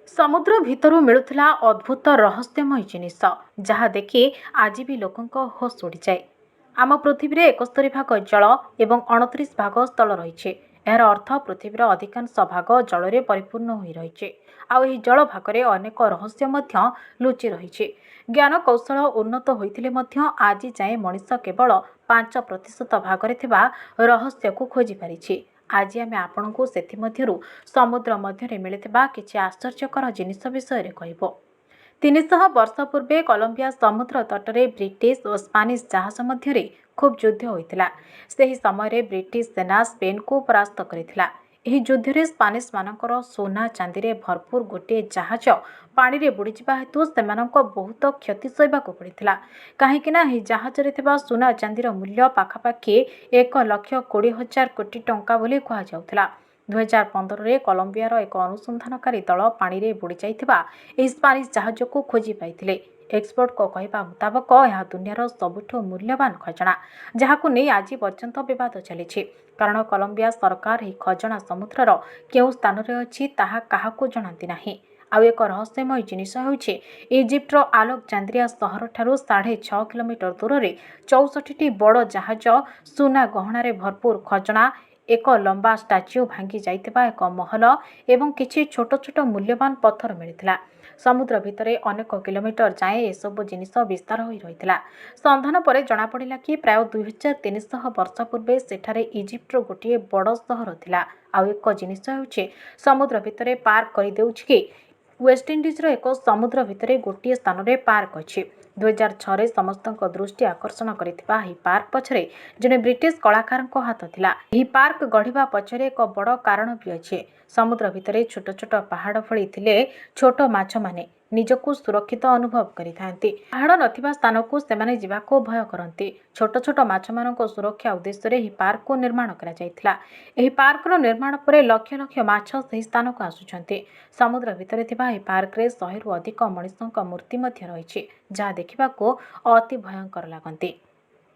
समुद्र भितरु मिलुथिला अद्भुत रहस्यमय जिनिस जहाँ देखि आज भी लोकंक होश उड़ी जाए। आम पृथ्वी रे 71 भाग जल एवं 29 भाग स्थल रही। यार अर्थ पृथ्वीर अधिकांश भाग जल रे परिपूर्ण होई रही। आउ जल भागरे अनेक रहस्य मध्य लुचि रही। ज्ञान कौशल उन्नत होइथिले मध्य आज जाए मनीष केवल 5% भागरे थिबा रहस्य को खोजी पारिछि। आज आम आपण को समुद्र मध्य मिलता किसी आश्चर्यकर जिनिस विषय कहबो। 300 वर्ष पूर्वे कोलंबिया समुद्र तटरे ब्रिटिश और स्पानिश जहाज मध्य खूब युद्ध होता। से समय ब्रिटिश सेना स्पेन को परास्त करथिला। एही युद्ध रे स्पानिश मानकर सोना चांदी रे भरपूर गोटे जहाज पानी रे बुड़ी जिबा हेतु सेमानंक बहुत क्षति सहिबाकु पड़िथिला। काहेकि ना एही जहाज रे थिबा सोना चांदीर मूल्य पाखापाखि 1,20,000 कोटी टंका बोली कहा जाउथिला। 2015 रे कोलंबियार एक अनुसंधानकारी दल पानी रे बुड़ी जाइथिबा एही स्पानिश जहाज को खोजी पाइथिले। एक्सपर्ट को कहवा मुताबक यह दुनियार सबुठु मूल्यवान खजना जहाकु नै आज पर्यंत विवाद चली। कारण कोलंबिया सरकार यह खजना समुद्रर केउ स्थान रे अछि ताहा काहाकु जणांती नाही। आउ एक रहस्यमय जिनिस होउछि इजिप्टर आलेक्जांद्रिया सहर ठारू 6.5 किलोमीटर दूर रे 64टी बड़ जहाज सुना गहना रे भरपूर खजना एक लंबा स्टाच्यू भांगी जाइतिबा एक महल एवं किछि छोट छोट मूल्यवान पत्थर मिलिथिला। समुद्र भितरे अनेक किलोमीटर जाए एसबु जिनिस विस्तार होई रहिथिला। संधान परे जणा पड़िला कि प्राय 2300 वर्ष पूर्वे सेठारे इजिप्टर गोटे बड़ सहर थिला। आउ एक जिनिस होउछि समुद्र भितरे पार्क करि देउछि कि वेस्टइंडीजर एक समुद्र भितरे गोटे स्थान रे पार्क अछि। 2006 समस्त दृष्टि आकर्षण करिथिबा एही पार्क पछरे जने ब्रिटिश कलाकार हाथ थिला। एही पार्क गढ़िबा पछरे एक बड़ कारण भी अछि। समुद्र भितरे छोट छोट पहाड़ फली थिले छोट माछ माने निजको सुरक्षित अनुभव करिथांती। पहाड़ नथिबा स्थान को सेमाने जिबाको भय करंती। छोट छोट माछ मानको सुरक्षा उद्देश्य रे एही पार्क को निर्माण करा जायतिला। एही पार्क रो निर्माण परे लक्ष लक्ष माछ सही स्थान को आसुछंती। समुद्र भितरे थिबा एही पार्क रे 100 रु अधिक मनुष्यक मूर्ति मध्य रहिछि जहा देखिबाको अति भयंकर लागंती।